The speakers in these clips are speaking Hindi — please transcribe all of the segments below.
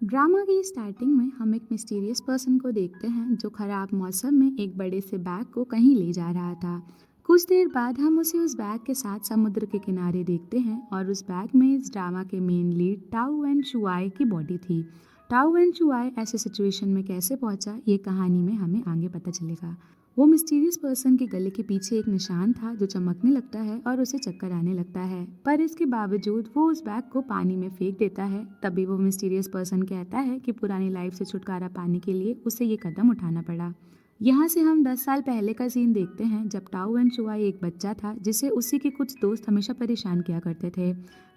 ड्रामा की स्टार्टिंग में हम एक मिस्टीरियस पर्सन को देखते हैं जो खराब मौसम में एक बड़े से बैग को कहीं ले जा रहा था। कुछ देर बाद हम उसे उस बैग के साथ समुद्र के किनारे देखते हैं और उस बैग में इस ड्रामा के main lead tau and Shuai की बॉडी थी। टाउ एंड शुआई ऐसे सिचुएशन में कैसे पहुंचा, ये कहानी में हमें आगे पता चलेगा। वो मिस्टीरियस पर्सन के गले के पीछे एक निशान था जो चमकने लगता है और उसे चक्कर आने लगता है, पर इसके बावजूद वो उस बैग को पानी में फेंक देता है। तभी वो मिस्टीरियस पर्सन कहता है कि पुरानी लाइफ से छुटकारा पाने के लिए उसे ये कदम उठाना पड़ा। यहाँ से हम 10 साल पहले का सीन देखते हैं जब टाउ एंड शुआई एक बच्चा था जिसे उसी के कुछ दोस्त हमेशा परेशान किया करते थे।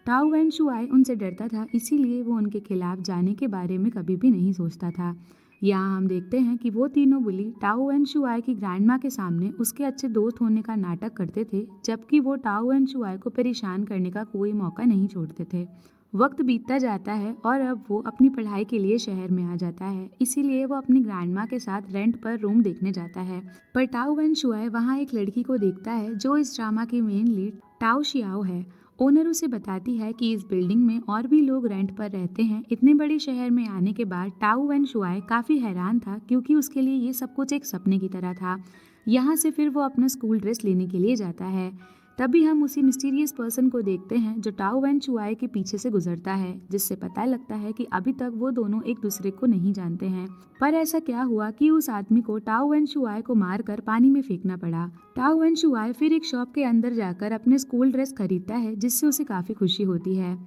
टाउ एंड शुआई उनसे डरता था, इसीलिए वो उनके खिलाफ जाने के बारे में कभी भी नहीं सोचता था। यहाँ हम देखते हैं कि वो तीनों बुली टाओ एंड शुआई की ग्रैंडमा के सामने उसके अच्छे दोस्त होने का नाटक करते थे, जबकि वो टाओ एंड शुआई को परेशान करने का कोई मौका नहीं छोड़ते थे। वक्त बीतता जाता है और अब वो अपनी पढ़ाई के लिए शहर में आ जाता है, इसीलिए वो अपनी ग्रैंडमा के साथ रेंट पर रूम देखने जाता है। पर टाओ एंड शुआई वहाँ एक लड़की को देखता है जो इस ड्रामा की मेन लीड टाओ शियाओ है। ओनर उसे बताती है कि इस बिल्डिंग में और भी लोग रेंट पर रहते हैं। इतने बड़े शहर में आने के बाद टाउ एंड शुआई काफ़ी हैरान था, क्योंकि उसके लिए ये सब कुछ एक सपने की तरह था। यहाँ से फिर वो अपना स्कूल ड्रेस लेने के लिए जाता है। तभी हम उसी मिस्टीरियस पर्सन को देखते हैं जो टाउ एंड शुआई के पीछे से गुजरता है, जिससे पता लगता है कि अभी तक वो दोनों एक दूसरे को नहीं जानते हैं। पर ऐसा क्या हुआ कि उस आदमी को टाउ एंड शुआई को मारकर पानी में फेंकना पड़ा। टाउ एंड शुआई फिर एक शॉप के अंदर जाकर अपने स्कूल ड्रेस खरीदता है, जिससे उसे काफी खुशी होती है।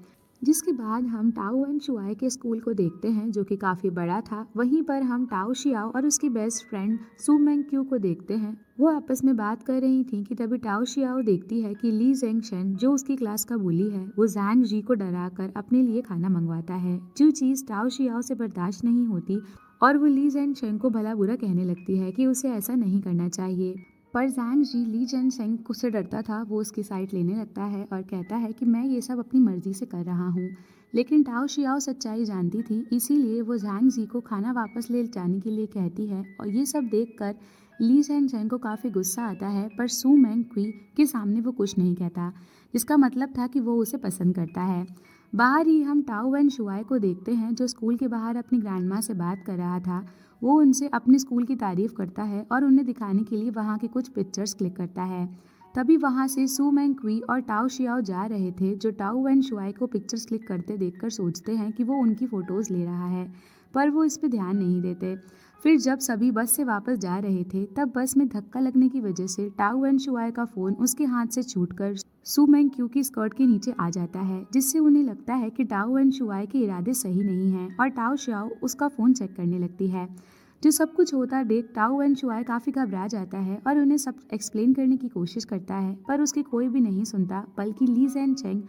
जिसके बाद हम टाओ एंड शुआई के स्कूल को देखते हैं जो कि काफ़ी बड़ा था। वहीं पर हम टाओ शियाओ और उसकी बेस्ट फ्रेंड सू मैंग क्यू को देखते हैं। वो आपस में बात कर रही थी कि तभी टाओ शियाओ देखती है कि ली जेंग शेन जो उसकी क्लास का बुली है, वो जैंग जी को डराकर अपने लिए खाना मंगवाता है, जो चीज़ टाओ शियाओ से बर्दाश्त नहीं होती। और वो ली जेंग शेन को भला बुरा कहने लगती है कि उसे ऐसा नहीं करना चाहिए। पर जैंग जी ली जेन सेंग से डरता था, वो उसकी साइड लेने लगता है और कहता है कि मैं ये सब अपनी मर्जी से कर रहा हूँ। लेकिन टाओ शियाओ सच्चाई जानती थी, इसीलिए वो जैंग जी को खाना वापस ले जाने के लिए कहती है। और ये सब देखकर ली जेन सेंग को काफ़ी गुस्सा आता है, पर सू मैंग क्वी के सामने वो कुछ नहीं कहता, जिसका मतलब था कि वो उसे पसंद करता है। बाहर ही हम टाओ एंड शुआई को देखते हैं जो स्कूल के बाहर अपनी ग्रैंडमा से बात कर रहा था। वो उनसे अपने स्कूल की तारीफ करता है और उन्हें दिखाने के लिए वहाँ की कुछ पिक्चर्स क्लिक करता है। तभी वहाँ से सू मैंग क्वी और टाओ शियाओ जा रहे थे, जो टाओ एंड शुआई को पिक्चर्स क्लिक करते देखकर सोचते हैं कि वो उनकी फ़ोटोज़ ले रहा है, पर वो इस पे ध्यान नहीं देते। फिर जब सभी बस से वापस जा रहे थे, तब बस में धक्का लगने की वजह से टाओ एंड शुआई का फ़ोन उसके हाथ से छूटकर सू मैंग क्यू की स्कर्ट के नीचे आ जाता है, जिससे उन्हें लगता है कि टाओ एंड शुआई के इरादे सही नहीं हैं और टाओ शियाओ उसका फ़ोन चेक करने लगती है। जो सब कुछ होता देख टाओ एंड शुआई काफ़ी घबरा जाता है और उन्हें सब एक्सप्लेन करने की कोशिश करता है, पर उसकी कोई भी नहीं सुनता। बल्कि ली जैन चेंग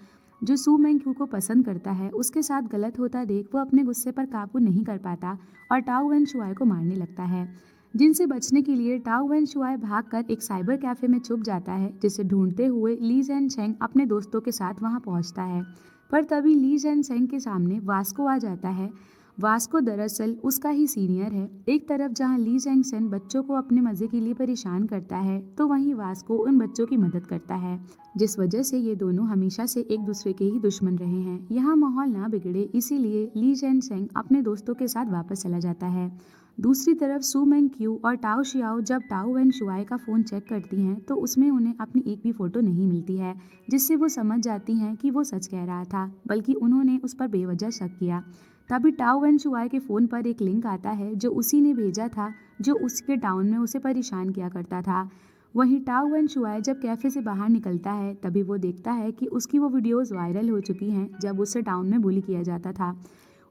जो सू मैंग क्यू को पसंद करता है, उसके साथ गलत होता देख वो अपने गुस्से पर काबू नहीं कर पाता और टाओ एंड शुआई को मारने लगता है। जिनसे बचने के लिए टाओ एंड शुआई भागकर एक साइबर कैफे में छुप जाता है, जिसे ढूंढते हुए ली जैन चेंग अपने दोस्तों के साथ वहां पहुंचता है। पर तभी ली जैन चेंग के सामने वास्को आ जाता है। वास्को दरअसल उसका ही सीनियर है। एक तरफ जहां ली जैंग सन बच्चों को अपने मजे के लिए परेशान करता है, तो वहीं वास्को उन बच्चों की मदद करता है, जिस वजह से ये दोनों हमेशा से एक दूसरे के ही दुश्मन रहे हैं। यहाँ माहौल ना बिगड़े, इसीलिए ली जैन सेंग अपने दोस्तों के साथ वापस चला जाता है। दूसरी तरफ सू मैंग क्यू और टाओ शियाओ जब टाओ एंड शुआई का फ़ोन चेक करती हैं, तो उसमें उन्हें अपनी एक भी फ़ोटो नहीं मिलती है, जिससे वो समझ जाती हैं कि वो सच कह रहा था, बल्कि उन्होंने उस पर बेवजह शक किया। तभी टाओ एंड शुआई के फ़ोन पर एक लिंक आता है जो उसी ने भेजा था, जो उसके टाउन में उसे परेशान किया करता था। वहीं टाओ एंड शुआई जब कैफ़े से बाहर निकलता है, तभी वो देखता है कि उसकी वो वीडियोज़ वायरल हो चुकी हैं जब उसे टाउन में बुली किया जाता था।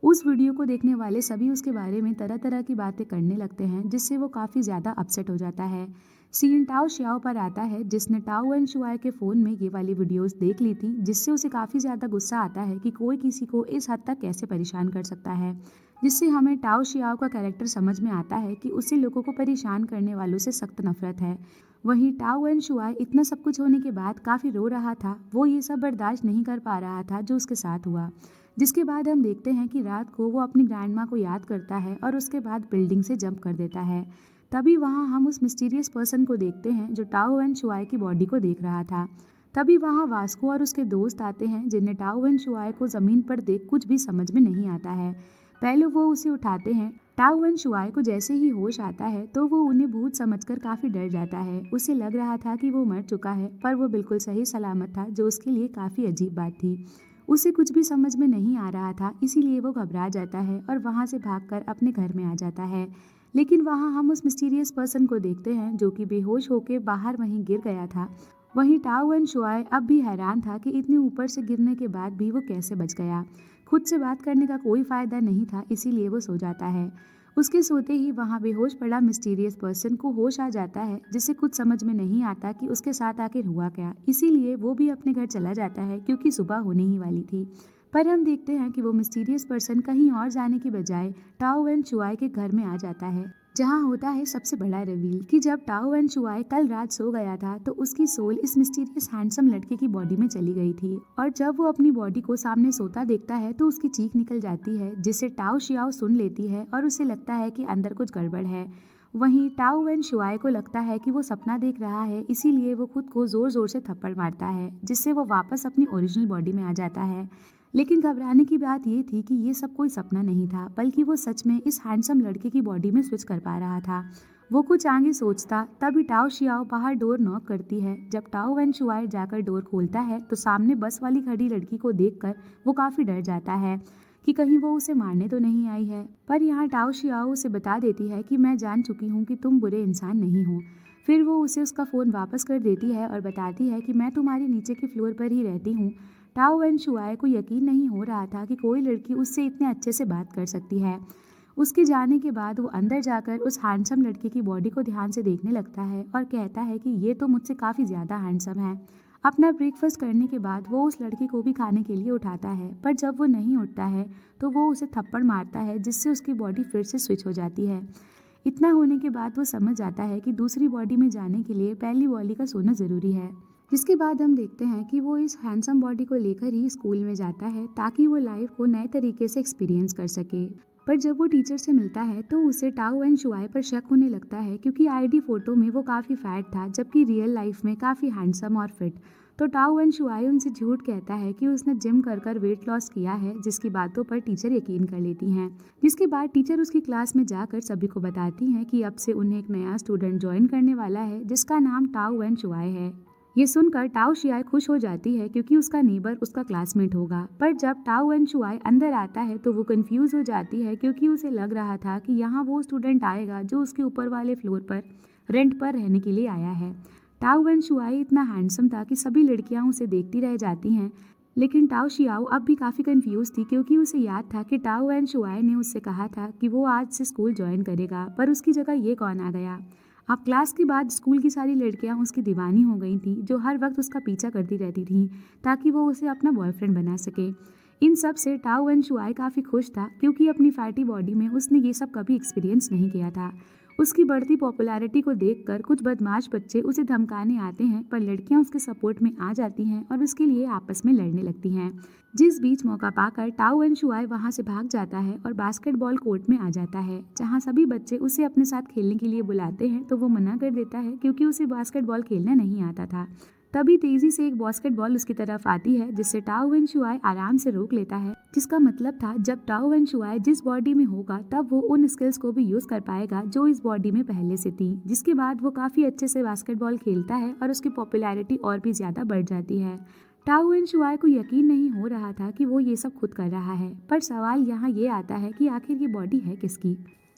उस वीडियो को देखने वाले सभी उसके बारे में तरह तरह की बातें करने लगते हैं, जिससे वो काफ़ी ज़्यादा अपसेट हो जाता है। सीन टाओ शियाओ पर आता है, जिसने टाओ एंड शुआई के फ़ोन में ये वाली वीडियोस देख ली थी, जिससे उसे काफ़ी ज़्यादा गुस्सा आता है कि कोई किसी को इस हद तक कैसे परेशान कर सकता है। जिससे हमें टाओ शियाओ का कैरेक्टर समझ में आता है कि उसे लोगों को परेशान करने वालों से सख्त नफरत है। वहीं टाओ एंड शुआई इतना सब कुछ होने के बाद काफ़ी रो रहा था। वो ये सब बर्दाश्त नहीं कर पा रहा था जो उसके साथ हुआ। जिसके बाद हम देखते हैं कि रात को वो अपनी ग्रैंडमा को याद करता है और उसके बाद बिल्डिंग से जंप कर देता है। तभी वहाँ हम उस मिस्टीरियस पर्सन को देखते हैं जो टाओ एंड शुआई की बॉडी को देख रहा था। तभी वहाँ वास्को और उसके दोस्त आते हैं, जिन्हें टाओ एंड शुआई को ज़मीन पर देख कुछ भी समझ में नहीं आता है। पहले वो उसे उठाते हैं। टाओ वन शुआई को जैसे ही होश आता है तो वो उन्हें भूत समझकर काफी डर जाता है। उसे लग रहा था कि वो मर चुका है, पर वो बिल्कुल सही सलामत था, जो उसके लिए काफी अजीब बात थी। उसे कुछ भी समझ में नहीं आ रहा था, इसीलिए वो घबरा जाता है और वहां से भागकर अपने घर में आ जाता है। लेकिन वहां हम उस मिस्टीरियस पर्सन को देखते हैं जो कि बेहोश होकर बाहर वहीं गिर गया था। वहीं टाओ वन शुआई अब भी हैरान था कि इतने ऊपर से गिरने के बाद भी वो कैसे बच गया। खुद से बात करने का कोई फायदा नहीं था, इसीलिए वो सो जाता है। उसके सोते ही वहां बेहोश पड़ा मिस्टीरियस पर्सन को होश आ जाता है, जिसे कुछ समझ में नहीं आता कि उसके साथ आखिर हुआ क्या। इसीलिए वो भी अपने घर चला जाता है, क्योंकि सुबह होने ही वाली थी। पर हम देखते हैं कि वो मिस्टीरियस पर्सन कहीं और जाने की बजाय टाओ वन शुआई के घर में आ जाता है, जहाँ होता है सबसे बड़ा रिवील कि जब टाओ वन शुआई कल रात सो गया था तो उसकी सोल इस मिस्टीरियस हैंडसम लड़के की बॉडी में चली गई थी। और जब वो अपनी बॉडी को सामने सोता देखता है तो उसकी चीख निकल जाती है, जिसे टाओ शियाओ सुन लेती है और उसे लगता है कि अंदर कुछ गड़बड़ है। वहीं टाओ वन शुआई को लगता है कि वो सपना देख रहा है, इसीलिए वो खुद को जोर जोर से थप्पड़ मारता है, जिससे वो वापस अपनी ओरिजिनल बॉडी में आ जाता है। लेकिन घबराने की बात ये थी कि ये सब कोई सपना नहीं था, बल्कि वो सच में इस हैंडसम लड़के की बॉडी में स्विच कर पा रहा था। वो कुछ आगे सोचता तभी टाओ शियाओ बाहर डोर नॉक करती है। जब टाओ वन शुआई जाकर डोर खोलता है तो सामने बस वाली खड़ी लड़की को देखकर वो काफी डर जाता है कि कहीं वो उसे मारने तो नहीं आई है। पर यहाँ टाओ शियाओ उसे बता देती है कि मैं जान चुकी हूँ कि तुम बुरे इंसान नहीं हो। फिर वो उसे उसका फ़ोन वापस कर देती है और बताती है कि मैं तुम्हारे नीचे के फ्लोर पर ही रहती हूँ। टाओ वन शुआई को यकीन नहीं हो रहा था कि कोई लड़की उससे इतने अच्छे से बात कर सकती है। उसके जाने के बाद वो अंदर जाकर उस हैंडसम लड़के की बॉडी को ध्यान से देखने लगता है और कहता है कि ये तो मुझसे काफ़ी ज़्यादा हैंडसम है। अपना ब्रेकफास्ट करने के बाद वो उस लड़के को भी खाने के लिए उठाता है, पर जब वो नहीं उठता है तो वो उसे थप्पड़ मारता है, जिससे उसकी बॉडी फिर से स्विच हो जाती है। इतना होने के बाद वो समझ जाता है कि दूसरी बॉडी में जाने के लिए पहली बॉडी का सोना ज़रूरी है। जिसके बाद हम देखते हैं कि वो इस हैंडसम बॉडी को लेकर ही स्कूल में जाता है, ताकि वो लाइफ को नए तरीके से एक्सपीरियंस कर सके। पर जब वो टीचर से मिलता है तो उसे टाओ एंड शुआई पर शक होने लगता है, क्योंकि आईडी फोटो में वो काफ़ी फैट था, जबकि रियल लाइफ में काफ़ी हैंडसम और फिट। तो टाओ एंड शुआई उनसे झूठ कहता है कि उसने जिम कर कर वेट लॉस किया है, जिसकी बातों पर टीचर यकीन कर लेती हैं। जिसके बाद टीचर उसकी क्लास में जाकर सभी को बताती हैं कि अब से उन्हें एक नया स्टूडेंट ज्वाइन करने वाला है, जिसका नाम टाओ एंड शुआई है। ये सुनकर टाओ शियाई खुश हो जाती है, क्योंकि उसका नेबर उसका क्लासमेट होगा। पर जब टाओ वन शुआई अंदर आता है तो वो कंफ्यूज हो जाती है, क्योंकि उसे लग रहा था कि यहाँ वो स्टूडेंट आएगा जो उसके ऊपर वाले फ्लोर पर रेंट पर रहने के लिए आया है। टाओ वन शुआई इतना हैंडसम था कि सभी लड़कियां उसे देखती रह जाती हैं। लेकिन टाओ शियाओ अब भी काफ़ी कंफ्यूज थी, क्योंकि उसे याद था कि टाओ वन शुआई ने उससे कहा था कि वो आज से स्कूल ज्वाइन करेगा, पर उसकी जगह ये कौन आ गया। अब क्लास के बाद स्कूल की सारी लड़कियां उसकी दीवानी हो गई थी, जो हर वक्त उसका पीछा करती रहती थीं ताकि वो उसे अपना बॉयफ्रेंड बना सके। इन सब से टाओ वन शुआई काफ़ी खुश था, क्योंकि अपनी फैटी बॉडी में उसने ये सब कभी एक्सपीरियंस नहीं किया था। उसकी बढ़ती पॉपुलैरिटी को देखकर कुछ बदमाश बच्चे उसे धमकाने आते हैं, पर लड़कियां उसके सपोर्ट में आ जाती हैं और उसके लिए आपस में लड़ने लगती हैं। जिस बीच मौका पाकर टाओ वन शुआई वहां से भाग जाता है और बास्केटबॉल कोर्ट में आ जाता है, जहां सभी बच्चे उसे अपने साथ खेलने के लिए बुलाते हैं तो वो मना कर देता है, क्योंकि उसे बास्केटबॉल खेलना नहीं आता था। तभी तेजी से एक बास्केटबॉल उसकी तरफ आती है, जिससे टाओ वन शुआई आराम से रोक लेता है, जिसका मतलब था जब टाओ वन शुआई जिस बॉडी में होगा तब वो उन स्किल्स को भी यूज कर पाएगा जो इस बॉडी में पहले से थी। जिसके बाद वो काफी अच्छे से बास्केटबॉल खेलता है और उसकी पॉपुलैरिटी और भी ज्यादा बढ़ जाती है। टाओ वन शुआई को यकीन नहीं हो रहा था कि वो ये सब खुद कर रहा है, पर सवाल यहाँ ये आता है कि आखिर ये बॉडी है किसकी।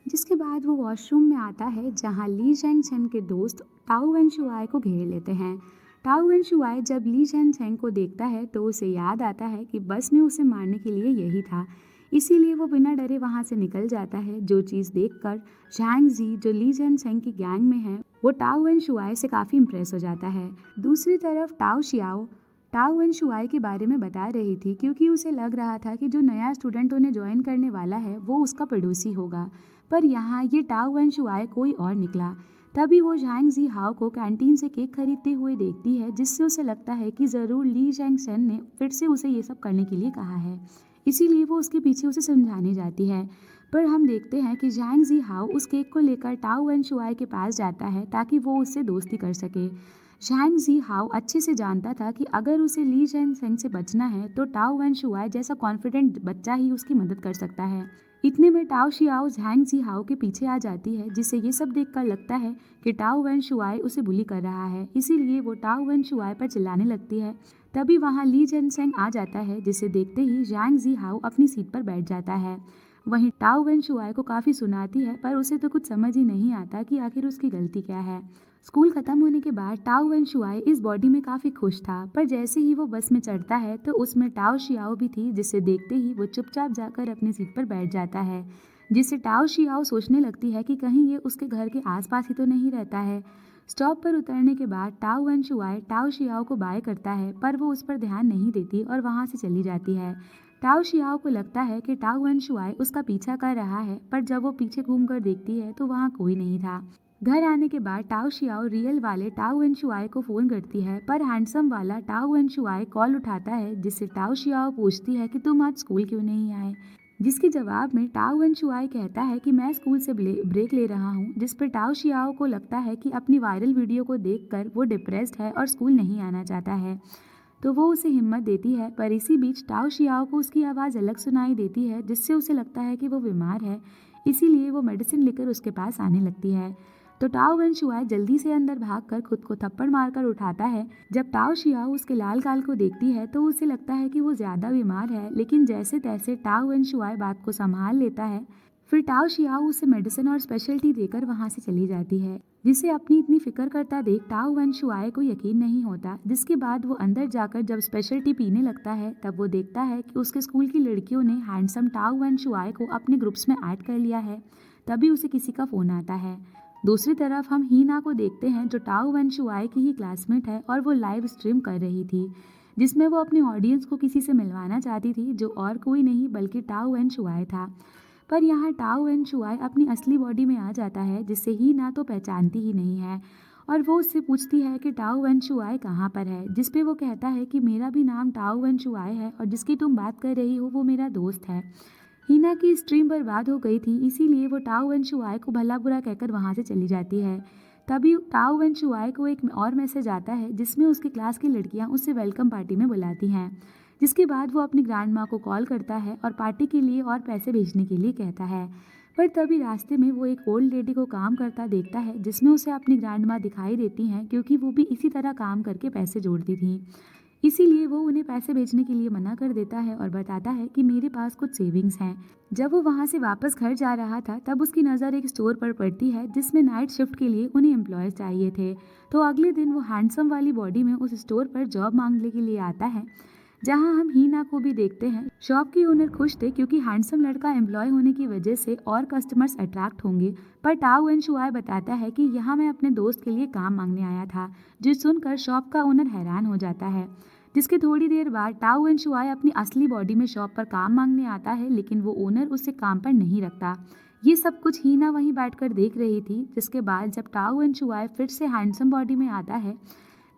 जिसके बाद वो वॉशरूम में आता है, जहाँ ली जैंग chen के दोस्त टाओ वन शुआई को घेर लेते हैं। टाओ वन शुआई जब ली जैंग chen को देखता है तो उसे याद आता है कि बस में उसे मारने के लिए यही था, इसीलिए वो बिना डरे वहाँ से निकल जाता है। जो चीज़ देखकर झांग जी, जो ली जैंग chen की गैंग में है, वो टाओ वन शुआई से काफ़ी इम्प्रेस हो जाता है। दूसरी तरफ tau Xiao tau one Shuai के बारे में बता रही थी, क्योंकि उसे लग रहा था कि जो नया स्टूडेंट उन्हें ज्वाइन करने वाला है वो उसका पड़ोसी होगा। पर यहाँ ये टाओ वन शुआई कोई और निकला। तभी वो झांग जी हाओ को कैंटीन से केक खरीदते हुए देखती है, जिससे उसे लगता है कि ज़रूर ली जैंग chen ने फिर से उसे ये सब करने के लिए कहा है, इसीलिए वो उसके पीछे उसे समझाने जाती है। पर हम देखते हैं कि झांग जी हाओ उस केक को लेकर टाओ वन शुआई के पास जाता है, ताकि वो उससे दोस्ती कर सके। झांग जी हाओ अच्छे से जानता था कि अगर उसे ली जैंग chen से बचना है तो टाओ वन शुआई जैसा कॉन्फिडेंट बच्चा ही उसकी मदद कर सकता है। इतने में टाओ शियाओ झांग जी हाओ के पीछे आ जाती है, जिसे ये सब देखकर लगता है कि टाओ वन शुआई उसे बुली कर रहा है, इसीलिए वो टाओ वन शुआई पर चिल्लाने लगती है। तभी वहाँ ली जनसेंग आ जाता है, जिसे देखते ही झांग जी हाओ अपनी सीट पर बैठ जाता है। वहीं टाओ वन शुआई को काफ़ी सुनाती है, पर उसे तो कुछ समझ ही नहीं आता कि आखिर उसकी गलती क्या है। स्कूल खत्म होने के बाद टाओ वन शुआई इस बॉडी में काफ़ी खुश था, पर जैसे ही वो बस में चढ़ता है तो उसमें टाओ शियाओ भी थी, जिसे देखते ही वो चुपचाप जाकर अपनी सीट पर बैठ जाता है, जिससे टाओ शियाओ सोचने लगती है कि कहीं ये उसके घर के आसपास ही तो नहीं रहता है। स्टॉप पर उतरने के बाद tau one Shuai tau Xiao को बाय करता है, पर वो उस पर ध्यान नहीं देती और वहाँ से चली जाती है। टाओ शियाओ को लगता है कि टाओ वन शुआई उसका पीछा कर रहा है, पर जब वो पीछे घूमकर देखती है तो वहाँ कोई नहीं था। घर आने के बाद टाओ शियाओ रियल वाले टाओ वन शुआई को फोन करती है, पर हैंडसम वाला टाओ वन शुआई कॉल उठाता है, जिससे टाओ शियाओ पूछती है कि तुम आज स्कूल क्यों नहीं आए, जिसके जवाब में टाओ वन शुआई कहता है कि मैं स्कूल से ब्रेक ले रहा हूँ, जिस पर टाओ शियाओ को लगता है कि अपनी वायरल वीडियो को देखकर वो डिप्रेस्ड है और स्कूल नहीं आना चाहता है, तो वो उसे हिम्मत देती है। पर इसी बीच टाओ शियाओ को उसकी आवाज़ अलग सुनाई देती है, जिससे उसे लगता है कि वो बीमार है, इसीलिए वो मेडिसिन लेकर उसके पास आने लगती है। तो टाओ वन शुआई जल्दी से अंदर भागकर खुद को थप्पड़ मारकर उठाता है। जब टाओ शियाओ उसके लाल गाल को देखती है तो उसे लगता है कि वो ज़्यादा बीमार है, लेकिन जैसे तैसे टाओ वन शुआई बात को संभाल लेता है। फिर टाओ शियाओ उसे मेडिसिन और स्पेशलिटी देकर वहाँ से चली जाती है, जिसे अपनी इतनी फिक्र करता देख टाओ वन शुआई को यकीन नहीं होता। जिसके बाद वो अंदर जाकर जब स्पेशलिटी पीने लगता है, तब वो देखता है कि उसके स्कूल की लड़कियों ने हैंडसम टाओ वन शुआई को अपने ग्रुप्स में ऐड कर लिया है। तभी उसे किसी का फ़ोन आता है। दूसरी तरफ हम हीना को देखते हैं, जो टाओ वन शुआई की ही क्लासमेट है और वो लाइव स्ट्रीम कर रही थी, जिसमें वो अपने ऑडियंस को किसी से मिलवाना चाहती थी, जो और कोई नहीं बल्कि टाओ वन शुआई था। पर यहाँ टाओ वन शुआई अपनी असली बॉडी में आ जाता है, जिससे हीना तो पहचानती ही नहीं है, और वो उससे पूछती है कि टाओ वन शुआई कहाँ पर है, जिस पे वो कहता है कि मेरा भी नाम टाओ वन शुआई है और जिसकी तुम बात कर रही हो वो मेरा दोस्त है। हीना की स्ट्रीम बर्बाद हो गई थी, इसीलिए वो टाओ वन शुआई को भला बुरा कहकर वहाँ से चली जाती है। तभी टाओ वन शुआई को एक और मैसेज आता है, जिसमें उसकी क्लास की लड़कियाँ उससे वेलकम पार्टी में बुलाती हैं, जिसके बाद वो अपनी ग्रैंड माँ को कॉल करता है और पार्टी के लिए और पैसे भेजने के लिए कहता है। पर तभी रास्ते में वो एक ओल्ड लेडी को काम करता देखता है, जिसमें उसे अपनी ग्रैंड माँ दिखाई देती हैं, क्योंकि वो भी इसी तरह काम करके पैसे जोड़ती थी। इसीलिए वो उन्हें पैसे भेजने के लिए मना कर देता है और बताता है कि मेरे पास कुछ सेविंग्स हैं। जब वो वहाँ से वापस घर जा रहा था, तब उसकी नज़र एक स्टोर पर पड़ती है, जिसमें नाइट शिफ्ट के लिए उन्हें एम्प्लॉयज़ चाहिए थे। तो अगले दिन वो हैंडसम वाली बॉडी में उस स्टोर पर जॉब मांगने के लिए आता है, जहां हम हीना को भी देखते हैं। शॉप की ओनर खुश थे, क्योंकि हैंडसम लड़का एम्प्लॉय होने की वजह से और कस्टमर्स अट्रैक्ट होंगे। पर टाओ वन शुआई बताता है कि यहाँ मैं अपने दोस्त के लिए काम मांगने आया था, जो सुनकर शॉप का ओनर हैरान हो जाता है। जिसके थोड़ी देर बाद टाओ वन शुआई अपनी असली बॉडी में शॉप पर काम मांगने आता है, लेकिन वो ओनर उसे काम पर नहीं रखता। ये सब कुछ हीना वहीं बैठकर देख रही थी। जिसके बाद जब टाओ वन शुआई फिर से हैंडसम बॉडी में आता है,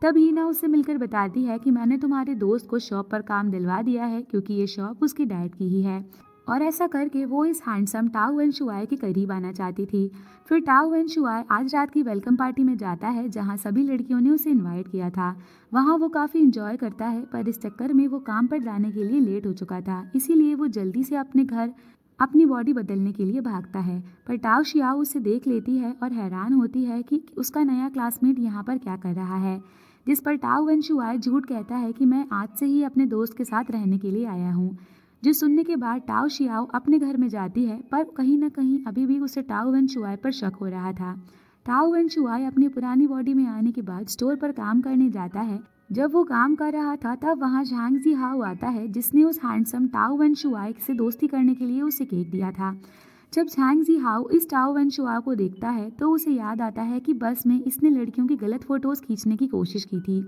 तब हीना उससे मिलकर बताती है कि मैंने तुम्हारे दोस्त को शॉप पर काम दिलवा दिया है, क्योंकि ये शॉप उसकी डैड की ही है, और ऐसा करके वो इस हैंडसम टाओ वन शुआई के करीब आना चाहती थी। फिर टाओ वन शुआई आज रात की वेलकम पार्टी में जाता है, जहां सभी लड़कियों ने उसे इनवाइट किया था। वहां वो काफ़ी इंजॉय करता है, पर इस चक्कर में वो काम पर जाने के लिए लेट हो चुका था, इसीलिए वो जल्दी से अपने घर अपनी बॉडी बदलने के लिए भागता है। पर टाओ शियाओ उसे देख लेती है और हैरान होती है कि उसका नया क्लासमेट यहाँ पर क्या कर रहा है, जिस पर टाओ वन शुआई झूठ कहता है कि मैं आज से ही अपने दोस्त के साथ रहने के लिए आया हूँ। जो सुनने के बाद टाओ शियाओ अपने घर में जाती है, पर कहीं न कहीं अभी भी उसे टाओ वन शुआई पर शक हो रहा था। टाओ वन शुआई अपनी पुरानी बॉडी में आने के बाद स्टोर पर काम करने जाता है। जब वो काम कर रहा था, तब वहाँ झांग जी हाओ आता है, जिसने उस हैंडसम टाओ वन शुआई से दोस्ती करने के लिए उसे केक दिया था। जब झांग जी हाओ इस टाओ वन शुआ को देखता है, तो उसे याद आता है कि बस में इसने लड़कियों की गलत फोटोज खींचने की कोशिश की थी,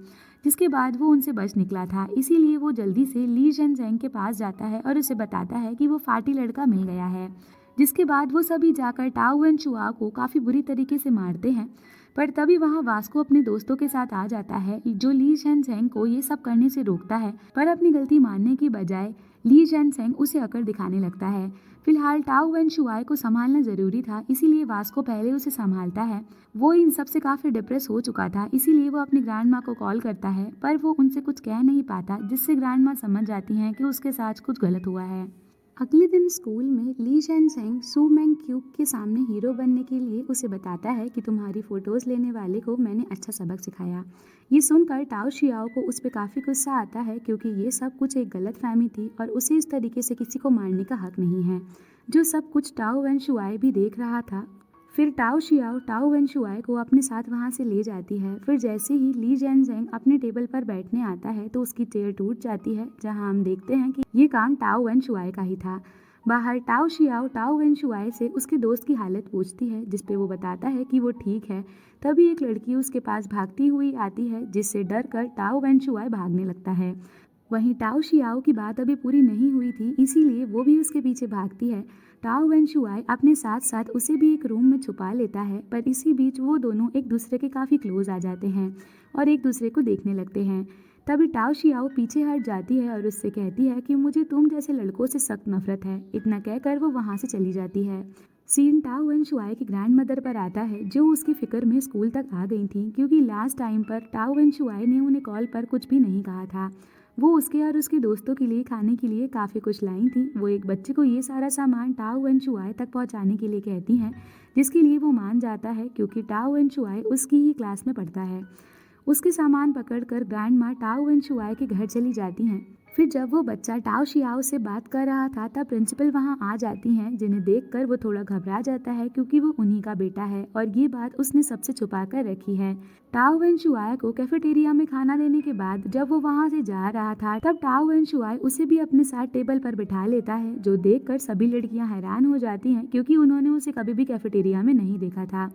जिसके बाद वो उनसे बच निकला था। इसीलिए वो जल्दी से ली जेंग के पास जाता है और उसे बताता है कि वो फाटी लड़का मिल गया है। जिसके बाद वो सभी जाकर टाओ वन शुआ को काफ़ी बुरी तरीके से मारते हैं। पर तभी वहाँ वास्को अपने दोस्तों के साथ आ जाता है, जो ली जेंग को ये सब करने से रोकता है। पर अपनी गलती मानने की बजाय ली जेंग उसे अकड़ दिखाने लगता है। फिलहाल टाओ वन शुआई को संभालना जरूरी था, इसीलिए वास्को पहले उसे संभालता है। वो इन सब से काफ़ी डिप्रेस हो चुका था, इसीलिए वो अपनी ग्रैंड माँ को कॉल करता है, पर वो उनसे कुछ कह नहीं पाता, जिससे ग्रैंड माँ समझ जाती हैं कि उसके साथ कुछ गलत हुआ है। अगले दिन स्कूल में ली जैन सेंग सू मैंग क्यूक के सामने हीरो बनने के लिए उसे बताता है कि तुम्हारी फोटोज लेने वाले को मैंने अच्छा सबक सिखाया। ये सुनकर टाओ शियाओ को उस पर काफ़ी गुस्सा आता है क्योंकि ये सब कुछ एक गलत फहमी थी और उसे इस तरीके से किसी को मारने का हक नहीं है। जो सब कुछ टाओ wen शुआई भी देख रहा था। फिर tau Xiao tau wen Shuai को अपने साथ वहाँ से ले जाती है। फिर जैसे ही ली जैन जेंग अपने टेबल पर बैठने आता है तो उसकी चेयर टूट जाती है, जहाँ हम देखते हैं कि ये काम टाओ wen शुआई का ही था। बाहर tau Xiao tau wen Shuai से उसके दोस्त की हालत पूछती है, जिस पे वो बताता है कि वो ठीक है। तभी एक लड़की उसके पास भागती हुई आती है, जिससे डर कर टाओ wen शुआई भागने लगता है। वहीं टाओ शियाओ की बात अभी पूरी नहीं हुई थी, इसीलिए वो भी उसके पीछे भागती है। टाओ wen शुआई अपने साथ साथ उसे भी एक रूम में छुपा लेता है, पर इसी बीच वो दोनों एक दूसरे के काफ़ी क्लोज आ जाते हैं और एक दूसरे को देखने लगते हैं। तभी टाओ शियाओ पीछे हट जाती है और उससे कहती है कि मुझे तुम जैसे लड़कों से सख्त नफरत है। इतना कहकर वो वहाँ से चली जाती है। सीन टाओ wen शुआई की ग्रैंड मदर पर आता है, जो उसकी फिक्र में स्कूल तक आ गई थी क्योंकि लास्ट टाइम पर टाओ wen शुआई ने उन्हें कॉल पर कुछ भी नहीं कहा था। वो उसके और उसके दोस्तों के लिए खाने के लिए काफ़ी कुछ लाई थी। वो एक बच्चे को ये सारा सामान टाओ wen शुआई तक पहुंचाने के लिए कहती हैं, जिसके लिए वो मान जाता है क्योंकि टाओ wen शुआई उसकी ही क्लास में पढ़ता है। उसके सामान पकड़कर ग्रैंड माँ टाओ wen शुआई के घर चली जाती हैं। फिर जब वो बच्चा टाओ शियाओ से बात कर रहा था तब प्रिंसिपल वहाँ आ जाती हैं, जिन्हें देखकर वो थोड़ा घबरा जाता है क्योंकि वो उन्हीं का बेटा है और ये बात उसने सबसे छुपा कर रखी है। टाओ wen शुआई को कैफेटेरिया में खाना देने के बाद जब वो वहाँ से जा रहा था तब टाओ wen शुआई उसे भी अपने साथ टेबल पर बिठा लेता है, जो देखकर सभी लड़कियां हैरान हो जाती हैं क्योंकि उन्होंने उसे कभी भी कैफेटेरिया में नहीं देखा था।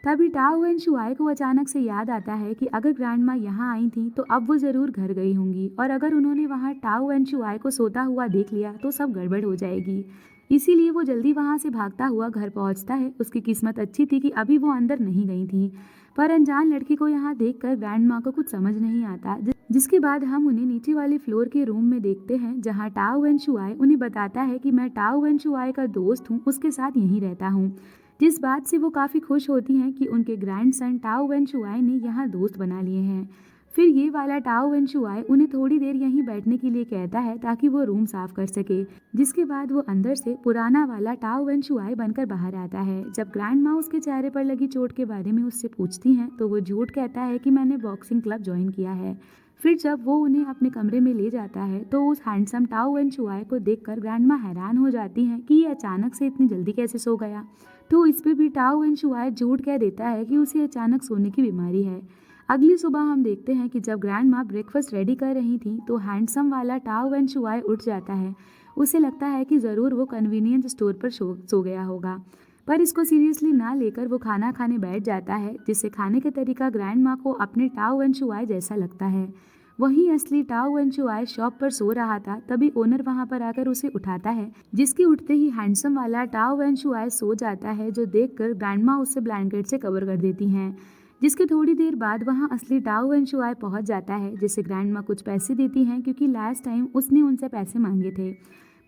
तभी टाओ wen शुआई को अचानक से याद आता है कि अगर ग्रैंड माँ यहाँ आई थी तो अब वो जरूर घर गई होंगी और अगर उन्होंने वहाँ टाओ wen शुआई को सोता हुआ देख लिया तो सब गड़बड़ हो जाएगी। इसीलिए वो जल्दी वहाँ से भागता हुआ घर पहुँचता है। उसकी किस्मत अच्छी थी कि अभी वो अंदर नहीं गई थी, पर अनजान लड़की को यहाँ देखकर ग्रैंड माँ को कुछ समझ नहीं आता, जिसके बाद हम उन्हें नीचे वाले फ्लोर के रूम में देखते हैं, जहाँ टाओ wen शुआई उन्हें बताता है कि मैं टाओ wen शुआई का दोस्त हूँ, उसके साथ यहीं रहता हूँ। जिस बात से वो काफ़ी खुश होती हैं कि उनके ग्रैंडसन टाओ wen शुआई ने यहाँ दोस्त बना लिए हैं। फिर ये वाला टाओ wen शुआई उन्हें थोड़ी देर यहीं बैठने के लिए कहता है ताकि वो रूम साफ कर सके, जिसके बाद वो अंदर से पुराना वाला टाओ wen शुआई बनकर बाहर आता है। जब ग्रैंड माँ उसके चेहरे पर लगी चोट के बारे में उससे पूछती हैं तो वो झूठ कहता है कि मैंने बॉक्सिंग क्लब ज्वाइन किया है। फिर जब वो उन्हें अपने कमरे में ले जाता है तो उस हैंडसम टाओ wen शुआई को देखकर ग्रैंड माँ हैरान हो जाती हैं कि ये अचानक से इतनी जल्दी कैसे सो गया। तो इस पे भी टाओ wen शुआई झूठ कह देता है कि उसे अचानक सोने की बीमारी है। अगली सुबह हम देखते हैं कि जब ग्रैंड माँ ब्रेकफास्ट रेडी कर रही थी तो हैंडसम वाला टाओ wen शुआई उठ जाता है। उसे लगता है कि ज़रूर वो कन्वीनियंस स्टोर पर सो गया होगा, पर इसको सीरियसली ना लेकर वो खाना खाने बैठ जाता है, जिससे खाने का तरीका ग्रैंड माँ को अपने टाओ wen शुआई जैसा लगता है। वहीं असली टाओ wen शुआई शॉप पर सो रहा था। तभी ओनर वहां पर आकर उसे उठाता है, जिसके उठते ही हैंडसम वाला टाओ wen शुआई सो जाता है, जो देखकर ग्रैंडमा उसे ब्लैंकेट से कवर कर देती हैं। जिसके थोड़ी देर बाद वहां असली टाओ wen शुआई पहुंच जाता है, जिसे ग्रैंडमा कुछ पैसे देती हैं क्योंकि लास्ट टाइम उसने उनसे पैसे मांगे थे,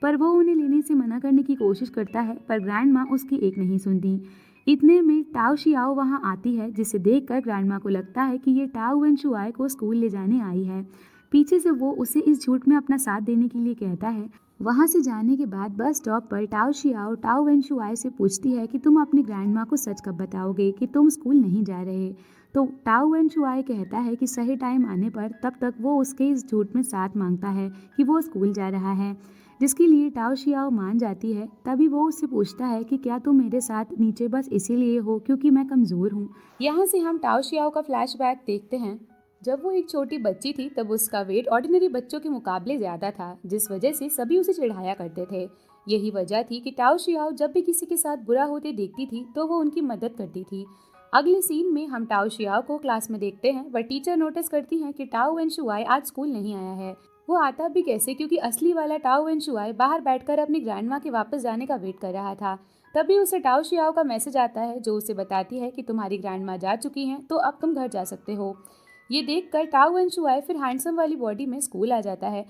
पर वो उन्हें लेने से मना करने की कोशिश करता है, पर ग्रैंडमा उसकी एक नहीं सुनती। इतने में टाओ शियाओ वहां आती है, जिसे देखकर ग्रैंडमा को लगता है कि ये टाओ wen शुआई को स्कूल ले जाने आई है। पीछे से वो उसे इस झूठ में अपना साथ देने के लिए कहता है। वहां से जाने के बाद बस स्टॉप पर tau Xiao tau wen Shuai से पूछती है कि तुम अपनी ग्रैंडमा को सच कब बताओगे कि तुम स्कूल नहीं जा रहे। तो टाओ wen शुआई कहता है कि सही टाइम आने पर, तब तक वो उसके इस झूठ में साथ मांगता है कि वो स्कूल जा रहा है, जिसके लिए टाओ शियाओ मान जाती है। तभी वो उससे पूछता है कि क्या तुम मेरे साथ नीचे बस इसीलिए हो क्योंकि मैं कमज़ोर हूँ। यहाँ से हम टाओ शियाओ का फ्लैशबैक देखते हैं। जब वो एक छोटी बच्ची थी तब उसका वेट ऑर्डिनरी बच्चों के मुकाबले ज़्यादा था, जिस वजह से सभी उसे चिढ़ाया करते थे। यही वजह थी कि टाओ शियाओ जब भी किसी के साथ बुरा होते देखती थी तो वो उनकी मदद करती थी। अगले सीन में हम टाओ शियाओ को क्लास में देखते हैं। वह टीचर नोटिस करती हैं कि टाओ wen शुआई आज स्कूल नहीं आया है। वो आता भी कैसे, क्योंकि असली वाला टाओ wen शुआई बाहर बैठकर अपनी ग्रैंडमा के वापस जाने का वेट कर रहा था। तभी उसे टाओ शियाओ का मैसेज आता है, जो उसे बताती है कि तुम्हारी ग्रैंडमा जा चुकी हैं, तो अब तुम घर जा सकते हो। ये देखकर टाओ wen शुआई फिर हैंडसम वाली बॉडी में स्कूल आ जाता है,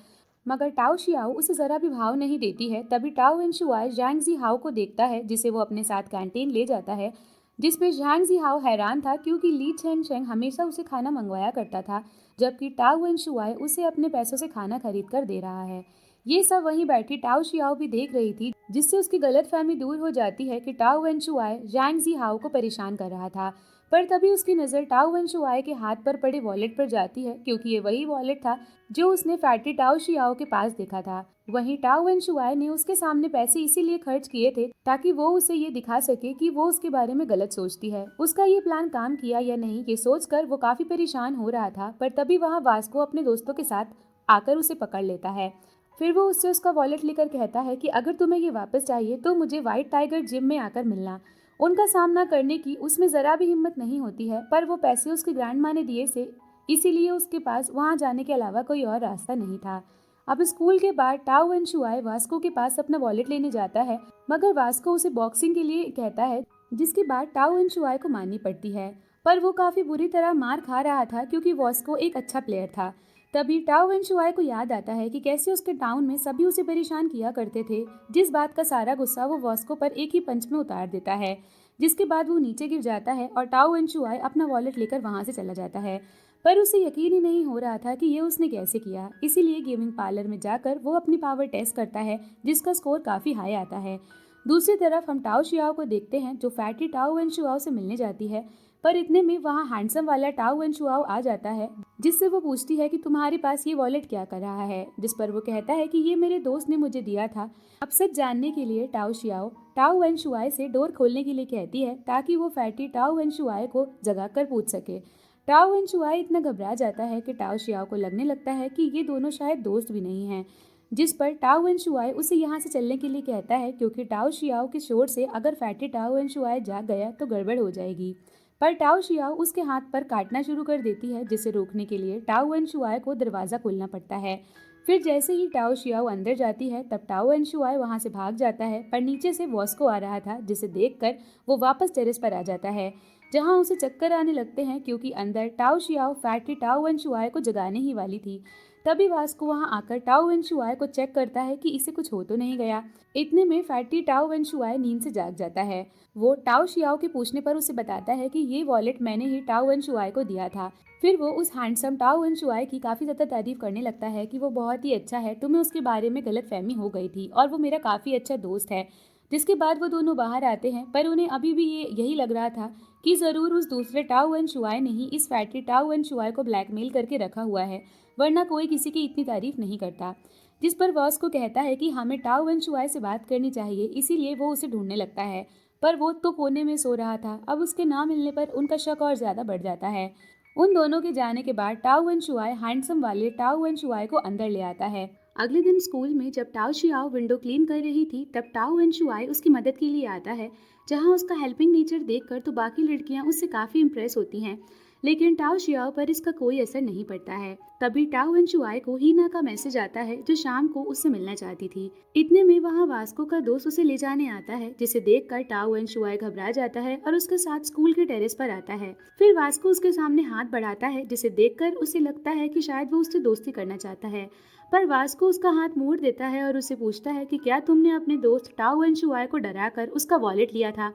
मगर टाओ शियाओ उसे जरा भी भाव नहीं देती है। तभी टाओ wen शुआई झांग जी हाओ को देखता है, जिसे वो अपने साथ कैंटीन ले जाता है, जिसमें झांग जी हाओ हैरान था क्योंकि ली चेन शेंग हमेशा उसे खाना मंगवाया करता था, जबकि टाओ wen शुआई उसे अपने पैसों से खाना खरीद कर दे रहा है। ये सब वहीं बैठी टाओ शियाओ भी देख रही थी, जिससे उसकी गलतफहमी दूर हो जाती है कि टाओ वेंशुआई ज़ैंग ज़ीहाओ को परेशान कर रहा था। पर तभी उसकी नज़र टाओ वेंशुआई के हाथ पर पड़े वॉलेट पर जाती है, क्योंकि ये वही वॉलेट था जो उसने फैटी टाओ शियाओ के पास देखा था। वहीं टाओ वेंशुआई ने उसके सामने पैसे इसीलिए खर्च किए थे ताकि वो उसे ये दिखा सके कि वो उसके बारे में गलत सोचती है। उसका ये प्लान काम किया या नहीं, ये सोचकर वो काफी परेशान हो रहा था। पर तभी वहाँ वास्को अपने दोस्तों के साथ आकर उसे पकड़ लेता है। फिर वो उससे उसका वॉलेट लेकर कहता है कि अगर तुम्हें ये वापस चाहिए तो मुझे व्हाइट टाइगर जिम में आकर मिलना। उनका सामना करने की उसमें जरा भी हिम्मत नहीं होती है, पर वो पैसे उसकी ग्रैंड माँ ने दिए से इसीलिए उसके पास वहां जाने के अलावा कोई और रास्ता नहीं था। अब स्कूल के बाद टाओ वेंशुआई वास्को के पास अपना वॉलेट लेने जाता है, मगर वास्को उसे बॉक्सिंग के लिए कहता है, जिसकी बात टाओ वेंशुआई को माननी पड़ती है। पर वो काफी बुरी तरह मार खा रहा था क्योंकि वास्को एक अच्छा प्लेयर था। तभी टाओ वेंशुआई को याद आता है कि कैसे उसके टाउन में सभी उसे परेशान किया करते थे, जिस बात का सारा गुस्सा वो वास्को पर एक ही पंच में उतार देता है, जिसके बाद वो नीचे गिर जाता है और टाओ वेंशुआई अपना वॉलेट लेकर वहां से चला जाता है। पर उसे यकीन ही नहीं हो रहा था कि ये उसने कैसे किया। इसीलिए गेमिंग पार्लर में जाकर वो अपनी पावर टेस्ट करता है, जिसका स्कोर काफी हाई आता है। दूसरी तरफ हम टाओ शियाओ को देखते हैं, जो फैटी टाओ वेंशुआओ से मिलने जाती है। पर इतने में वहाँ हैंडसम वाला टाओ वेंशुआओ आ जाता है, जिससे वो पूछती है कि तुम्हारे पास ये वॉलेट क्या कर रहा है, जिस पर वो कहता है कि ये मेरे दोस्त ने मुझे दिया था। अब सच जानने के लिए टाओ शियाओ टाओ वेंशुआई से डोर खोलने के लिए कहती है, ताकि वो फैटी टाओ वेंशुआई को जगाकर पूछ सके। टाओ वेंशुआई इतना घबरा जाता है कि टाओ शियाओ को लगने लगता है कि ये दोनों शायद दोस्त भी नहीं हैं, जिस पर टाओ वेंशुआई उसे यहाँ से चलने के लिए कहता है, क्योंकि टाओ शियाओ के शोर से अगर फैटी टाओ वेंशुआई जाग गया तो गड़बड़ हो जाएगी। पर टाओ शियाओ उसके हाथ पर काटना शुरू कर देती है, जिसे रोकने के लिए टाओ वेंशुआई को दरवाजा खोलना पड़ता है। फिर जैसे ही टाओ शियाओ अंदर जाती है, तब टाओ वेंशुआई वहां से भाग जाता है, पर नीचे से वॉस्को आ रहा था, जिसे देखकर वो वापस टेरेस पर आ जाता है, जहां उसे चक्कर आने लगते हैं, क्योंकि अंदर टाओ शियाओ फैटी टाओ वेंशुआई को जगाने ही वाली थी। तभी वास्को वहां आकर टाओ वेंशुआई को चेक करता है कि इसे कुछ हो तो नहीं गया। इतने में फैटी टाओ वेंशुआई नींद से जाग जाता है। वो टाओ शियाओ के पूछने पर उसे बताता है कि ये वॉलेट मैंने ही टाओ वेंशुआई को दिया था। फिर वो उस हैंडसम टाओ वेंशुआई की काफी ज्यादा तारीफ करने लगता है कि वो बहुत ही अच्छा है, तुम्हें उसके बारे में गलत फहमी हो गई थी और वो मेरा काफी अच्छा दोस्त है। जिसके बाद वो दोनों बाहर आते हैं, पर उन्हें अभी भी ये यही लग रहा था कि जरूर उस दूसरे टाओ वेंशुआई ने ही इस फैटी टाओ वेंशुआई को ब्लैकमेल करके रखा हुआ है, वरना कोई किसी की इतनी तारीफ नहीं करता। जिस पर वॉस को कहता है कि हमें टाओ वेंशुआई से बात करनी चाहिए, इसीलिए वो उसे ढूंढने लगता है। पर वो तो कोने में सो रहा था। अब उसके ना मिलने पर उनका शक और ज्यादा बढ़ जाता है। उन दोनों के जाने के बाद टाओ वेंशुआई हैंडसम वाले टाओ वेंशुआई को अंदर ले आता है। अगले दिन स्कूल में जब टाओ शियाओ विंडो क्लीन कर रही थी, तब टाओ वेंशुआई उसकी मदद के लिए आता है, जहां उसका हेल्पिंग नेचर देखकर तो बाकी लड़कियां उससे काफी इम्प्रेस होती हैं। लेकिन टाओ शियाओ पर इसका कोई असर नहीं पड़ता है। तभी टाओ वेंशुआई को हीना का मैसेज आता है, जो शाम को उससे मिलना चाहती थी। इतने में वहाँ वास्को का दोस्त उसे ले जाने आता है, जिसे देखकर टाओ वेंशुआई घबरा जाता है और उसके साथ स्कूल के टेरेस पर आता है। फिर वास्को उसके सामने हाथ बढ़ाता है, जिसे देखकर उसे लगता है कि शायद वो उससे दोस्ती करना चाहता है। पर वास्को उसका हाथ मोड़ देता है और उसे पूछता है कि क्या तुमने अपने दोस्त टाओ वेंशुआई को डराकर उसका वॉलेट लिया था,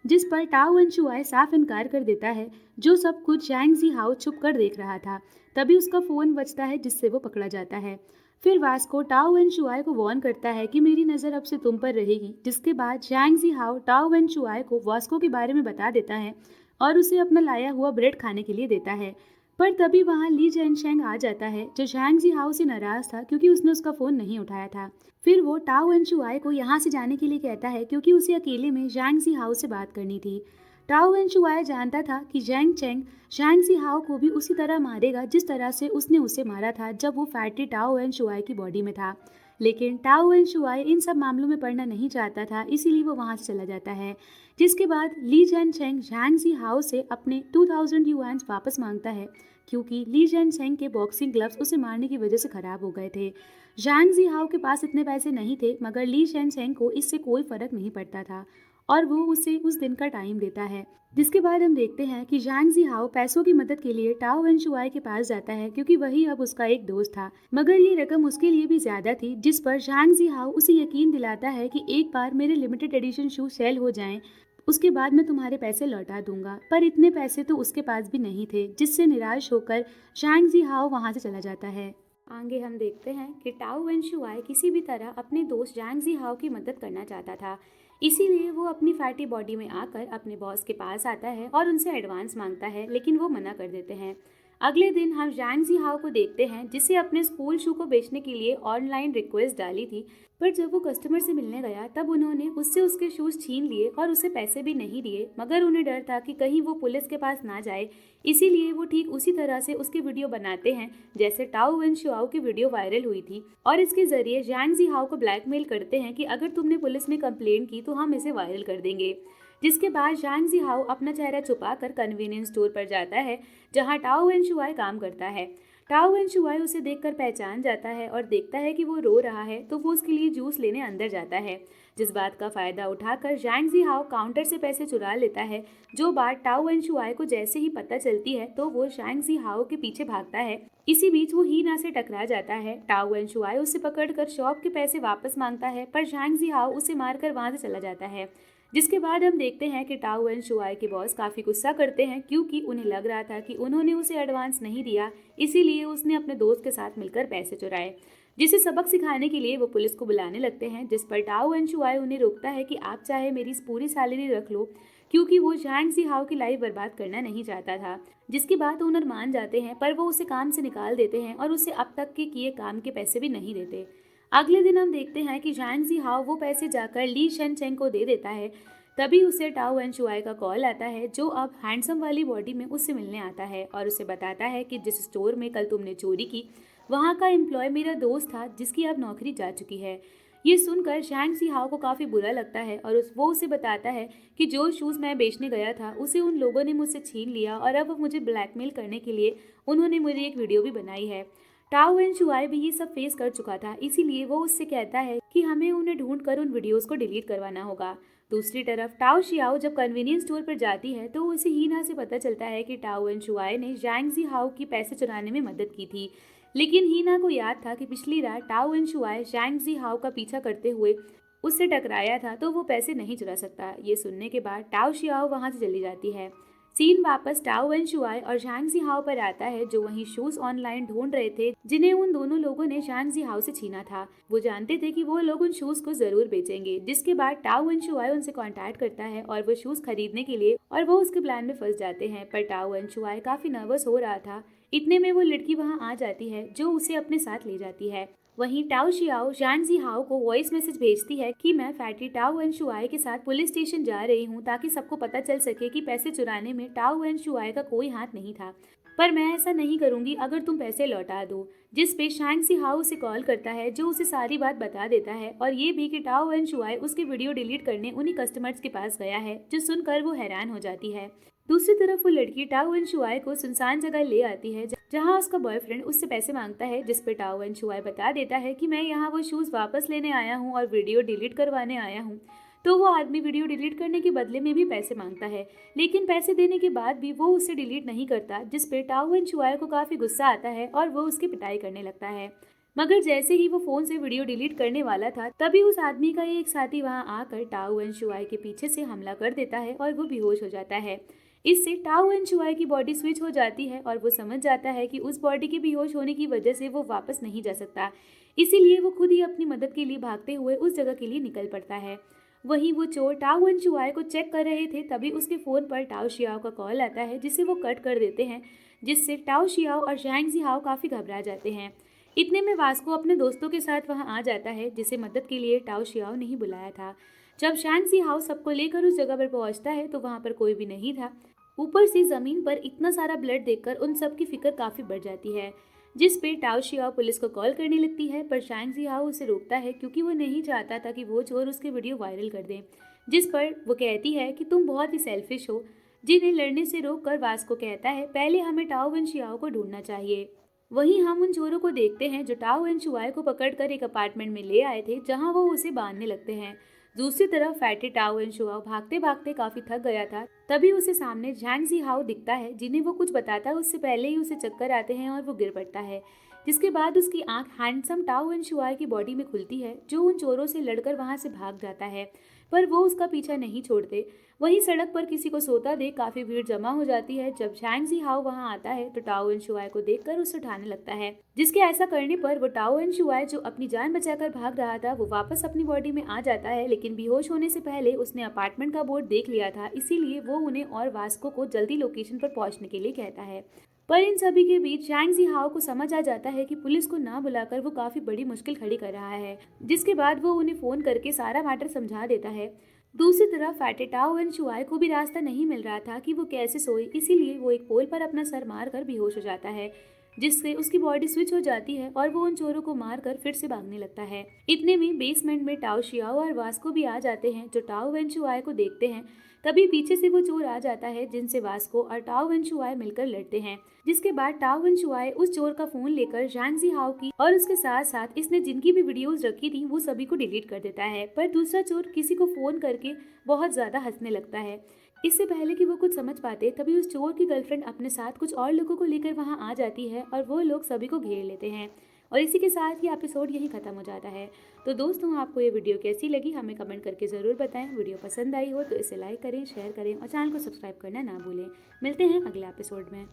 जिस पर टाओ वेंशुआई साफ इनकार कर देता है, जो सब कुछ ज़ैंग ज़ीहाओ छुप कर देख रहा था। तभी उसका फोन बजता है, जिससे वो पकड़ा जाता है। फिर वास्को टाओ वेंशुआई को वार्न करता है कि मेरी नज़र अब से तुम पर रहेगी, जिसके बाद ज़ैंग ज़ीहाओ टाओ वेंशुआई को वास्को के बारे में बता देता है और उसे अपना लाया हुआ ब्रेड खाने के लिए देता है। पर तभी वहाँ ली जेनशेंग आ जाता है, जो ज़ैंग ज़ीहाओ से नाराज था क्योंकि उसने उसका फ़ोन नहीं उठाया था। फिर वो टाओ वेंशुआई को यहाँ से जाने के लिए कहता है, क्योंकि उसे अकेले में ज़ैंग ज़ीहाओ से बात करनी थी। टाओ वेंशुआई जानता था कि ज़ैंग चेंग ज़ैंग ज़ीहाओ को भी उसी तरह मारेगा जिस तरह से उसने उसे मारा था जब वो फैटी टाओ वेंशुआई की बॉडी में था। लेकिन टाओ वेंशुआई इन सब मामलों में पड़ना नहीं चाहता था, इसीलिए वो वहाँ से चला जाता है। जिसके बाद ली जेनशेंग ज़ैंग ज़ीहाओ से अपने 2000 युआन्स वापस मांगता है, क्योंकि ली जेनशेंग के बॉक्सिंग ग्लव्स उसे मारने की वजह से खराब हो गए थे। ज़ैंग ज़ीहाओ के पास इतने पैसे नहीं थे, मगर ली जेनशेंग को इससे कोई फर्क नहीं पड़ता था और वो उसे उस दिन का टाइम देता है। जिसके बाद हम देखते हैं कि ज़ैंग ज़ीहाओ पैसों की मदद के लिए टाओ वेंशुआई के पास जाता है, क्योंकि वही अब उसका एक दोस्त था, मगर ये रकम उसके लिए भी ज्यादा थी। जिस पर ज़ैंग ज़ीहाओ उसे यकीन दिलाता है कि एक बार मेरे लिमिटेड एडिशन शूज सेल हो जाएं, उसके बाद मैं तुम्हारे पैसे लौटा दूंगा। पर इतने पैसे तो उसके पास भी नहीं थे, जिससे निराश होकर ज़ैंग ज़ीहाओ वहां से चला जाता है। आगे हम देखते हैं कि टाओ वेन शुआई किसी भी तरह अपने दोस्त जैंग जी हाओ की मदद करना चाहता था। इसीलिए वो अपनी फैटी बॉडी में आकर अपने बॉस के पास आता है और उनसे एडवांस मांगता है, लेकिन वो मना कर देते हैं। अगले दिन हम जैंग जी हाओ को देखते हैं, जिसे अपने स्कूल शू को बेचने के लिए ऑनलाइन रिक्वेस्ट डाली थी। पर जब वो कस्टमर से मिलने गया तब उन्होंने उससे उसके शूज छीन लिए और उसे पैसे भी नहीं दिए, मगर उन्हें डर था कि कहीं वो पुलिस के पास ना जाए। इसीलिए वो ठीक उसी तरह से उसकी वीडियो बनाते हैं जैसे टाओ वेन शुआओ की वीडियो वायरल हुई थी, और इसके जरिए जैंग जी हाओ को ब्लैकमेल करते हैं कि अगर तुमने पुलिस में कंप्लेंट की तो हम इसे वायरल कर देंगे। जिसके बाद जैंग जी हाओ अपना चेहरा छुपाकर कन्वीनियंस स्टोर पर जाता है जहां टाओ वेन शुआई काम करता है। टाओ वेन शुआई उसे देखकर पहचान जाता है और देखता है कि वो रो रहा है, तो वो उसके लिए जूस लेने अंदर जाता है। जिस बात का फायदा उठाकर जैंग जी हाओ काउंटर से पैसे चुरा लेता है। जो बात टाओ वेन शुआई को जैसे ही पता चलती है तो वो जैंग जी हाओ के पीछे भागता है। इसी बीच वो हीना से टकरा जाता है। टाओ वेन शुआई उसे पकड़कर शॉप के पैसे वापस मांगता है, पर जैंग जी हाओ उसे मारकर वहां से चला जाता है। जिसके बाद हम देखते हैं कि टाओ वेन शुआई के बॉस काफी गुस्सा करते हैं, क्योंकि उन्हें लग रहा था कि उन्होंने उसे एडवांस नहीं दिया, इसीलिए उसने अपने दोस्त के साथ मिलकर पैसे चुराए। जिसे सबक सिखाने के लिए वो पुलिस को बुलाने लगते हैं, जिस पर टाओ वेन शुआई उन्हें रोकता है कि आप चाहे मेरी पूरी सैलरी रख लो, क्योंकि वो जैंग जी हाओ की लाइफ बर्बाद करना नहीं चाहता था। जिसकी बात ओनर मान जाते हैं, पर वो उसे काम से निकाल देते हैं और उसे अब तक के किए काम के पैसे भी नहीं देते। अगले दिन हम देखते हैं कि जैंग जी हाओ वो पैसे जाकर ली शन चेंग को दे देता है। तभी उसे टाओ वेन शुआई का कॉल आता है, जो अब हैंडसम वाली बॉडी में उससे मिलने आता है और उसे बताता है कि जिस स्टोर में कल तुमने चोरी की वहाँ का एम्प्लॉय मेरा दोस्त था, जिसकी अब नौकरी जा चुकी है। ये सुनकर जैंग जी हाओ को काफ़ी बुरा लगता है और वो उसे बताता है कि जो शूज़ मैं बेचने गया था उसे उन लोगों ने मुझसे छीन लिया और अब मुझे ब्लैकमेल करने के लिए उन्होंने मुझे एक वीडियो भी बनाई है। टाओ वेन शुआई भी ये सब फेस कर चुका था, इसीलिए वो उससे कहता है कि हमें उन्हें ढूंढ कर उन वीडियोस को डिलीट करवाना होगा। दूसरी तरफ टाओ शियाओ जब कन्वीनियंस स्टोर पर जाती है तो उसे हीना से पता चलता है कि टाओ वेन शुआई ने जैंग जी हाओ की पैसे चुराने में मदद की थी। लेकिन हीना को याद था कि पिछली रात टाओ वेन शुआई जैंग जी हाओ का पीछा करते हुए उससे टकराया था, तो वो पैसे नहीं चुरा सकता। ये सुनने के बाद टाओ शियाओ वहां से चली जाती है। सीन वापस टाओ वेन शुआई और जैंग जी हाओ पर आता है, जो वही शूज ऑनलाइन ढूंढ रहे थे जिन्हें उन दोनों लोगों ने जैंग जी हाओ से छीना था। वो जानते थे कि वो लोग उन शूज को जरूर बेचेंगे। जिसके बाद टाओ वेन शुआई उनसे कांटेक्ट करता है और वो शूज खरीदने के लिए और वो उसके प्लान में फंस जाते हैं। पर टाओ वेन शुआई काफी नर्वस हो रहा था। इतने में वो लड़की वहां आ जाती है, जो उसे अपने साथ ले जाती है। वहीं टाओ शियाओ जैंग जी हाओ को वॉइस मैसेज भेजती है कि मैं फैटी टाओ वेन शुआई के साथ पुलिस स्टेशन जा रही हूँ, ताकि सबको पता चल सके कि पैसे चुराने में टाओ वेन शुआई का कोई हाथ नहीं था। पर मैं ऐसा नहीं करूंगी अगर तुम पैसे लौटा दो। जिस पे जैंग जी हाओ उसे कॉल करता है, जो उसे सारी बात बता देता है, और ये भी कि टाओ वेन शुआई उसके वीडियो डिलीट करने उन्हीं कस्टमर्स के पास गया है, जो सुनकर वो हैरान हो जाती है। दूसरी तरफ वो लड़की टाओ वेन शुआई को सुनसान जगह ले आती है, जहां उसका बॉयफ्रेंड उससे पैसे मांगता है। जिस पे टाओ वेन शुआई बता देता है कि मैं यहाँ वो शूज वापस लेने आया हूँ और वीडियो डिलीट करवाने आया हूँ। तो वो आदमी वीडियो डिलीट करने के बदले में भी पैसे मांगता है, लेकिन पैसे देने के बाद भी वो उसे डिलीट नहीं करता। जिस पे टाओ वेन शुआई को काफी गुस्सा आता है और वो उसकी पिटाई करने लगता है। मगर जैसे ही वो फोन से वीडियो डिलीट करने वाला था, तभी उस आदमी का एक साथी वहां आकर टाओ वेन शुआई के पीछे से हमला कर देता है और वो बेहोश हो जाता है। इससे टाओ वेन शुआई की बॉडी स्विच हो जाती है और वो समझ जाता है कि उस बॉडी के बेहोश होने की वजह से वो वापस नहीं जा सकता। इसीलिए वो खुद ही अपनी मदद के लिए भागते हुए उस जगह के लिए निकल पड़ता है। वहीं वो चोर टाओ वेन शुआई को चेक कर रहे थे, तभी उसके फोन पर टाओ शियाओ का कॉल आता है, जिसे वो कट कर देते हैं। जिससे टाओ शियाओ और जैंग जी हाओ काफी घबरा जाते हैं। इतने में वास्को अपने दोस्तों के साथ वहां आ जाता है, जिसे मदद के लिए टाओ शियाओ ने ही बुलाया था। जब जैंग जी हाओ सबको लेकर उस जगह पर पहुंचता है तो वहां पर कोई भी नहीं था। ऊपर से जमीन पर इतना सारा ब्लड देखकर उन सब की फिक्र काफी बढ़ जाती है। जिस पे टाओ शियाओ पुलिस को कॉल करने लगती है, पर जैंग जी हाओ उसे रोकता है, क्योंकि वो नहीं चाहता था कि वो चोर उसके वीडियो वायरल कर दे। जिस पर वो कहती है कि तुम बहुत ही सेल्फिश हो। जिन्हें लड़ने से रोककर वास्को कहता है, पहले हमें टाओ वेन शियाओ को ढूंढना चाहिए। वहीं हम उन चोरों को देखते हैं जो टाओ वेन शुआई को पकड़कर एक अपार्टमेंट में ले आए थे, जहां वो उसे बांधने लगते हैं। दूसरी तरफ फैटी टाओ वेन शुआओ भागते भागते काफी थक गया था। तभी उसे सामने जैंग जी हाओ दिखता है, जिन्हें वो कुछ बताता है उससे पहले ही उसे चक्कर आते हैं और वो गिर पड़ता है। जिसके बाद उसकी आंख हैंडसम टाओ वेन शुआई की बॉडी में खुलती है, जो उन चोरों से लड़कर वहां से भाग जाता है। पर वो उसका पीछा नहीं छोड़ते। वहीं सड़क पर किसी को सोता देख काफी भीड़ जमा हो जाती है। जब झांग जी हाओ वहां आता है तो टाओ एन शुआई को देखकर उसे उठाने लगता है, जिसके ऐसा करने पर वो टाओ एन शुआई जो अपनी जान बचाकर भाग रहा था वो वापस अपनी बॉडी में आ जाता है। लेकिन बेहोश होने से पहले उसने अपार्टमेंट का बोर्ड देख लिया था, इसीलिए वो उन्हें और वास्को को जल्दी लोकेशन पर पहुंचने के लिए कहता है। पर इन सभी के बीच झांग जी हाओ को समझ आ जाता है कि पुलिस को ना बुलाकर वो काफी बड़ी मुश्किल खड़ी कर रहा है, जिसके बाद वो उन्हें फोन करके सारा मैटर समझा देता है। दूसरी तरफ फैटेटाओ एंड शुआई को भी रास्ता नहीं मिल रहा था कि वो कैसे सोए, इसीलिए वो एक पोल पर अपना सर मारकर बेहोश हो जाता है, जिससे उसकी बॉडी स्विच हो जाती है और वो उन चोरों को मारकर फिर से भागने लगता है। इतने में बेसमेंट में टाओ शियाओ और वास्को भी आ जाते हैं, जो टाओ वेन शुआई को देखते हैं। तभी पीछे से वो चोर आ जाता है, जिनसे वास्को और टाओ वेन शुआई मिलकर लड़ते हैं, जिसके बाद टाओ वेन शुआई उस चोर का फोन लेकर झांग जी हाओ की और उसके साथ साथ इसने जिनकी भी वीडियोस रखी थी वो सभी को डिलीट कर देता है। पर दूसरा चोर किसी को फोन करके बहुत ज्यादा हंसने लगता है। इससे पहले कि वो कुछ समझ पाते तभी उस चोर की गर्लफ्रेंड अपने साथ कुछ और लोगों को लेकर वहां आ जाती है और वो लोग सभी को घेर लेते हैं। और इसी के साथ ये एपिसोड यहीं खत्म हो जाता है। तो दोस्तों, आपको ये वीडियो कैसी लगी हमें कमेंट करके ज़रूर बताएं। वीडियो पसंद आई हो तो इसे लाइक करें, शेयर करें और चैनल को सब्सक्राइब करना ना भूलें। मिलते हैं अगले एपिसोड में।